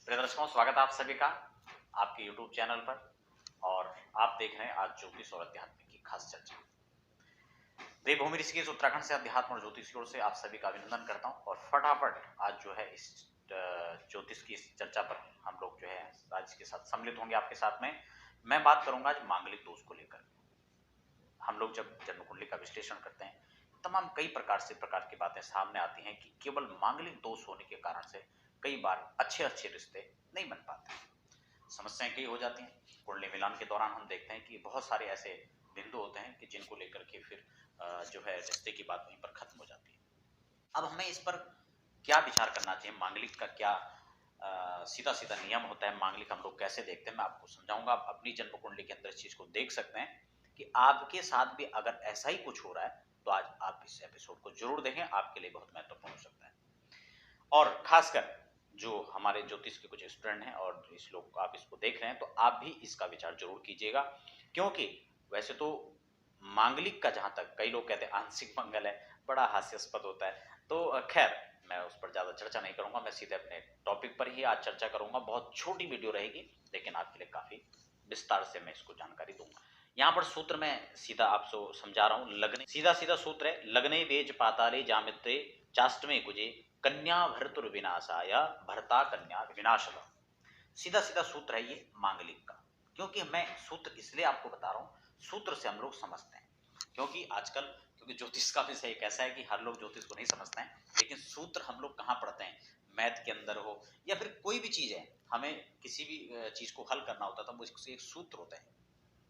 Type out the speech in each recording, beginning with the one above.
प्रिय दर्शकों, स्वागत है आप सभी का आपके YouTube चैनल पर। और आप देख रहे हैं आज ज्योतिष और अध्यात्म की खास चर्चा। देवभूमि ऋषिकेश उत्तराखंड से अध्यात्म और ज्योतिष की ओर से आप सभी का अभिनंदन करता हूं। और फटाफट आज जो है इस ज्योतिष की इस चर्चा पर हम लोग जो है आज के साथ सम्मिलित होंगे। आपके साथ में मैं बात करूंगा आज मांगलिक दोष को लेकर। हम लोग जब जन्म कुंडली का विश्लेषण करते हैं, तमाम कई प्रकार की बातें सामने आती हैं कि केवल मांगलिक दोष होने के कारण से कई बार अच्छे रिश्ते नहीं बन पाते। समस्याएं कई हो जाती हैं। कुंडली मिलान के दौरान हम देखते हैं कि बहुत सारे ऐसे बिंदु होते हैं कि जिनको लेकर के फिर जो है रिश्ते की बात वहीं पर खत्म हो जाती है। अब हमें इस पर क्या विचार करना चाहिए, मांगलिक का क्या सीधा सीधा नियम होता है, मांगलिक हम लोग कैसे देखते हैं, मैं आपको समझाऊंगा। आप अपनी जन्म कुंडली के अंदर इस चीज को देख सकते हैं कि आपके साथ भी अगर ऐसा ही कुछ हो रहा है तो आज आप इस एपिसोड को जरूर देखें, आपके लिए बहुत महत्वपूर्ण हो सकता है। और खासकर जो हमारे ज्योतिष के कुछ स्टूडेंट हैं और इस लोग आप इसको देख रहे हैं तो आप भी इसका विचार जरूर कीजिएगा। क्योंकि वैसे तो मांगलिक का जहां तक कई लोग कहते हैं आंशिक मंगल है, बड़ा हास्यास्पद होता है। तो खैर मैं उस पर ज्यादा चर्चा नहीं करूंगा, मैं सीधे अपने टॉपिक पर ही आज चर्चा करूंगा। बहुत छोटी वीडियो रहेगी लेकिन आपके लिए काफी विस्तार से मैं इसको जानकारी दूंगा। यहाँ पर सूत्र मैं सीधा आपको समझा रहा हूँ। लग्ने सीधा सीधा सूत्र है, लग्ने वेज पाताले जामित्रे चाष्टमे कुजे कन्या भर्तुर विनाशाय भरता कन्या विनाशः। सीधा सीधा सूत्र है ये मांगलिक का। क्योंकि मैं सूत्र इसलिए आपको बता रहा हूँ, सूत्र से हम लोग समझते हैं। क्योंकि आजकल क्योंकि ज्योतिष का विषय एक ऐसा है कि हर लोग ज्योतिष को नहीं समझते हैं, लेकिन सूत्र हम लोग कहाँ पढ़ते हैं, मैथ के अंदर हो या फिर कोई भी चीज है, हमें किसी भी चीज को हल करना होता है तो उससे एक सूत्र होता है,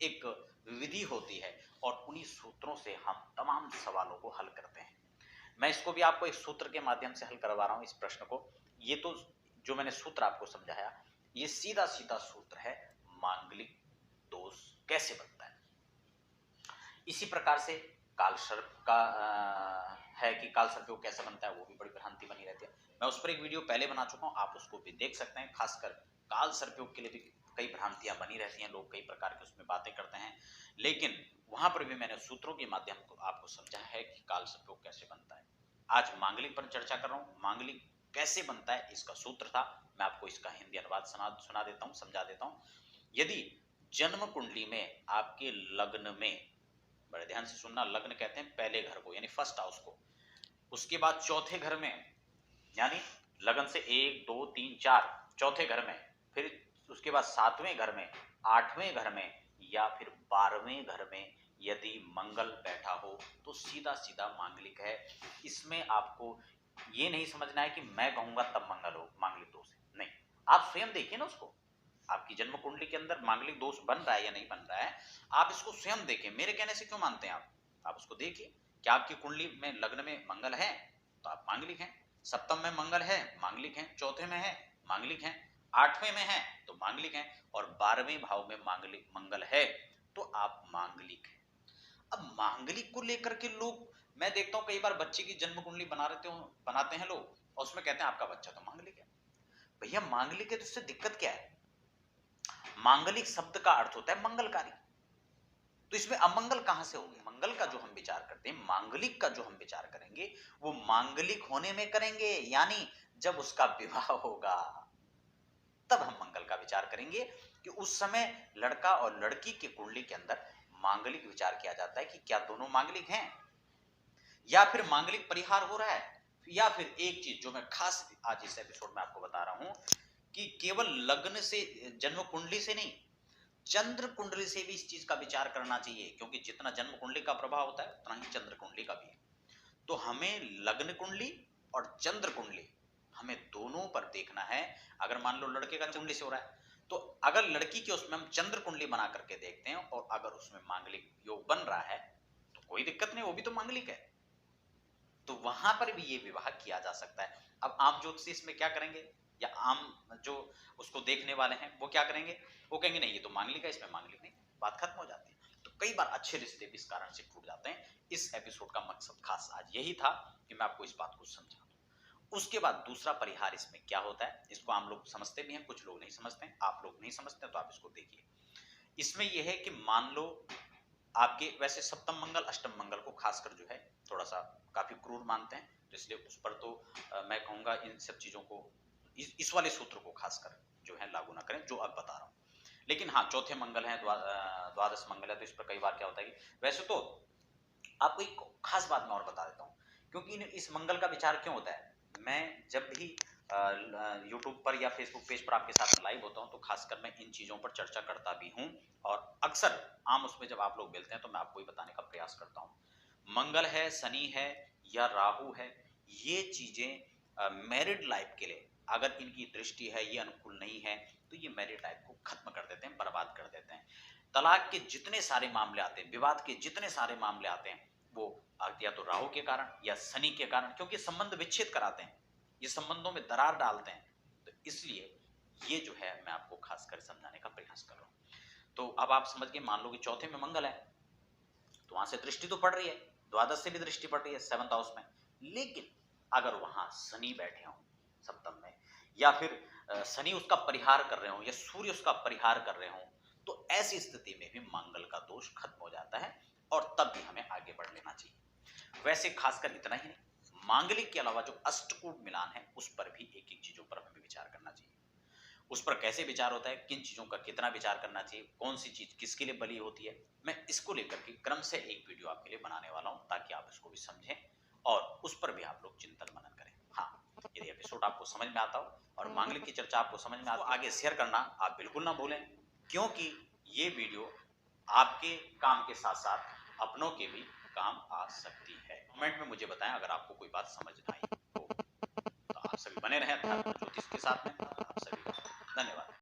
एक विधि होती है और उन्हीं सूत्रों से हम तमाम सवालों को हल करते हैं। मैं इसको भी आपको एक सूत्र के माध्यम से हल करवा रहा हूं इस प्रश्न को। ये तो जो मैंने सूत्र आपको समझाया ये सीधा सीधा सूत्र है, मांगलिक दोष कैसे बनता है। इसी प्रकार से काल सर्प का है कि काल सर्प कैसे बनता है, वो भी बड़ी भ्रांति बनी रहती है। मैं उस पर एक वीडियो पहले बना चुका हूं, आप उसको भी देख सकते हैं। खासकर काल सर्पयोग के लिए भी कई भ्रांतियां बनी रहती हैं, लोग कई प्रकार की उसमें बातें करते हैं, लेकिन वहां पर भी मैंने सूत्रों के माध्यम को आपको समझा है कि काल सर्पयोग कैसे बनता है। आज मांगलिक पर चर्चा कर रहा हूं, मांगलिक कैसे बनता है इसका सूत्र था। मैं आपको इसका हिंदी अनुवाद सुना देता हूं, समझा देता हूं। यदि जन्म कुंडली में आपके लग्न में, बड़े ध्यान से सुनना, लग्न कहते हैं पहले घर को यानी फर्स्ट हाउस को, उसके बाद चौथे घर में यानी लगन से 1 2 3 4 चौथे घर में, फिर उसके बाद 7वें घर में, 8वें घर में या फिर 12वें घर में यदि मंगल बैठा हो तो सीधा सीधा मांगलिक है। इसमें आपको ये नहीं समझना है कि मैं कहूंगा तब मंगल हो, मांगलिक दोष है, नहीं। आप स्वयं देखिए ना उसको, आपकी जन्म कुंडली के अंदर मांगलिक दोष बन रहा है या नहीं बन रहा है, आप इसको स्वयं देखें। मेरे कहने से क्यों मानते हैं आप उसको देखिए। क्या आपकी कुंडली में लग्न में मंगल है तो आप मांगलिक हैं, सप्तम में मंगल है मांगलिक हैं, चौथे में है मांगलिक हैं, 8वें में है तो मांगलिक हैं, और 12वें भाव में मांगलिक मंगल है तो आप मांगलिक हैं। अब मांगलिक को लेकर के लोग, मैं देखता हूं कई बार बच्चे की जन्म कुंडली बनाते हैं लोग और उसमें कहते हैं आपका बच्चा तो मांगलिक है। भैया मांगलिक है तो इससे दिक्कत क्या है? मांगलिक शब्द का अर्थ होता है मंगलकारी, तो इसमें अमंगल कहां से हो गया? मंगल का जो हम विचार करते हैं, मांगलिक का जो हम विचार करेंगे वो मांगलिक होने में करेंगे, यानी जब उसका विवाह होगा तब हम मंगल का विचार करेंगे कि उस समय लड़का और लड़की के कुंडली के अंदर मांगलिक विचार किया जाता है कि क्या दोनों मांगलिक हैं या फिर मांगलिक परिहार हो रहा है। या फिर एक चीज जो मैं खास आज इस एपिसोड में आपको बता रहा हूं कि केवल लग्न से, जन्म कुंडली से नहीं, चंद्र कुंडली से भी इस चीज का विचार करना चाहिए। क्योंकि जितना जन्म कुंडली का प्रभाव होता है उतना ही चंद्र कुंडली का भी है। तो हमें लग्न कुंडली और चंद्र कुंडली, हमें दोनों पर देखना है। अगर मान लो लड़के का कुंडली से हो रहा है तो अगर लड़की के उसमें हम चंद्र कुंडली बना करके देखते हैं और अगर उसमें मांगलिक योग बन रहा है तो कोई दिक्कत नहीं, वो भी तो मांगलिक है, तो वहां पर भी ये विवाह किया जा सकता है। अब आम ज्योतिष में क्या करेंगे, या आम जो उसको देखने वाले हैं वो क्या करेंगे, वो कहेंगे नहीं ये तो मांगलिक है, इसमें मांगलिक नहीं, बात खत्म हो जाती है। तो कई बार अच्छे रिश्ते भी इस कारण से टूट जाते हैं। इस एपिसोड का मकसद खास आज यही था कि मैं आपको इस बात को समझा दूं। उसके बाद दूसरा परिहार इसमें क्या होता है, इसको आम लोग समझते भी हैं, कुछ लोग नहीं समझते हैं। आप लोग नहीं समझते तो आप इसको देखिए। इसमें यह है कि मान लो आपके वैसे सप्तम मंगल अष्टम मंगल को खासकर जो है थोड़ा सा काफी क्रूर मानते हैं, तो इसलिए उस पर तो मैं कहूंगा इन सब चीजों को इस वाले सूत्र को खासकर जो है लागू ना करें जो अब बता रहा हूँ। लेकिन हाँ, चौथे मंगल है, द्वादश मंगल है, तो इस पर कई बार क्या होता है कि वैसे तो आपको एक खास बात मैं और बता देता हूँ, क्योंकि इस मंगल का विचार क्यों होता है। मैं जब भी यूट्यूब पर या फेसबुक पेज पर आपके साथ लाइव होता हूँ तो खासकर मैं इन चीज़ों पर चर्चा करता भी हूँ, और अक्सर आम उसमें जब आप लोग मिलते हैं तो मैं आपको ही बताने का प्रयास करता हूँ। मंगल है, शनि है या राहु है, ये चीज़ें मैरिड लाइफ के लिए अगर इनकी दृष्टि है, ये अनुकूल नहीं है, तो ये मैरिड लाइफ को खत्म कर देते हैं, बर्बाद कर देते हैं। तलाक के जितने सारे मामले आते हैं, विवाद के जितने सारे मामले आते हैं, वो या तो राहु के कारण या शनि के कारण, क्योंकि संबंध विच्छेद कराते हैं, ये संबंधों में दरार डालते हैं। तो इसलिए ये जो है मैं आपको खासकर समझाने का प्रयास कर रहा हूं। तो अब आप समझ के, मान लो कि चौथे में मंगल है तो वहां से दृष्टि तो पड़ रही है, द्वादश से भी दृष्टि पड़ रही है 7th हाउस में, लेकिन अगर वहां शनि बैठे हों सप्तम में, या फिर शनि उसका परिहार कर रहे हो या सूर्य उसका परिहार कर रहे हो, तो ऐसी स्थिति में भी मंगल का दोष खत्म हो जाता है और तब भी हमें आगे बढ़ लेना चाहिए। वैसे खासकर इतना ही नहीं, मांगलिक के अलावा जो अष्टकूट मिलान है उस पर भी एक एक चीजों पर हमें विचार करना चाहिए। उस पर कैसे विचार होता है, किन चीजों का कितना विचार करना चाहिए, कौन सी चीज किसके लिए बली होती है, मैं इसको लेकर के क्रम से एक वीडियो आपके लिए बनाने वाला हूं, ताकि आप इसको भी समझें और उस पर भी आप लोग चिंतन मनन करें। हाँ, यदि एपिसोड आपको समझ में आता हो और मांगलिक की चर्चा आपको समझ में आता है तो आगे शेयर करना आप बिल्कुल ना भूलें, क्योंकि ये वीडियो आपके काम के साथ साथ अपनों के भी काम आ सकती है। कमेंट में मुझे बताएं अगर आपको कोई बात समझ ना आई हो। तो आप सभी बने रहें अध्यात्म ज्योतिष के साथ में। आप सभी का धन्यवाद।